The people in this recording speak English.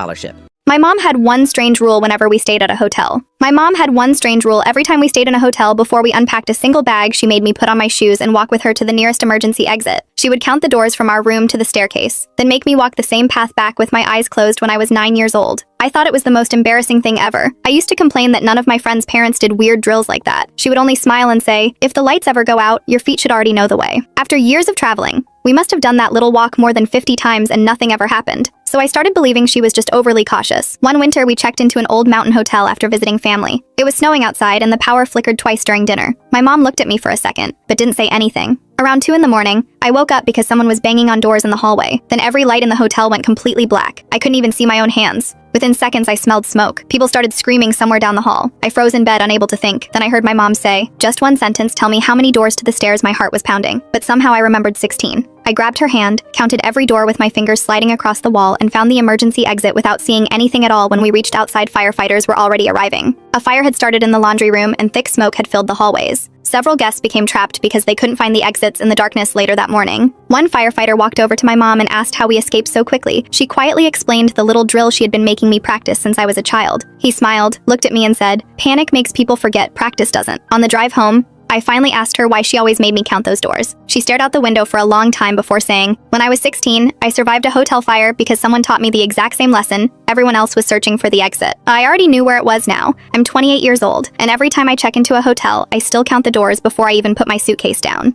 scholarship. My mom had one strange rule whenever we stayed at a hotel. Every time we stayed in a hotel, before we unpacked a single bag, she made me put on my shoes and walk with her to the nearest emergency exit. She would count the doors from our room to the staircase, then make me walk the same path back with my eyes closed when I was 9 years old. I thought it was the most embarrassing thing ever. I used to complain that none of my friends' parents did weird drills like that. She would only smile and say, "If the lights ever go out, your feet should already know the way." After years of traveling, we must have done that little walk more than 50 times and nothing ever happened. So I started believing she was just overly cautious. One winter, we checked into an old mountain hotel after visiting family. It was snowing outside and the power flickered twice during dinner. My mom looked at me for a second, but didn't say anything. Around 2 in the morning, I woke up because someone was banging on doors in the hallway. Then every light in the hotel went completely black. I couldn't even see my own hands. Within seconds, I smelled smoke. People started screaming somewhere down the hall. I froze in bed, unable to think. Then I heard my mom say, "Just one sentence, tell me how many doors to the stairs." My heart was pounding, but somehow I remembered 16. I grabbed her hand, counted every door with my fingers sliding across the wall, and found the emergency exit without seeing anything at all. When we reached outside, firefighters were already arriving. A fire had started in the laundry room and thick smoke had filled the hallways. Several guests became trapped because they couldn't find the exits in the darkness later that morning. One firefighter walked over to my mom and asked how we escaped so quickly. She quietly explained the little drill she had been making me practice since I was a child. He smiled, looked at me and said, "Panic makes people forget, practice doesn't." On the drive home, I finally asked her why she always made me count those doors. She stared out the window for a long time before saying, "When I was 16, I survived a hotel fire because someone taught me the exact same lesson. Everyone else was searching for the exit. I already knew where it was now. I'm 28 years old, and every time I check into a hotel, I still count the doors before I even put my suitcase down."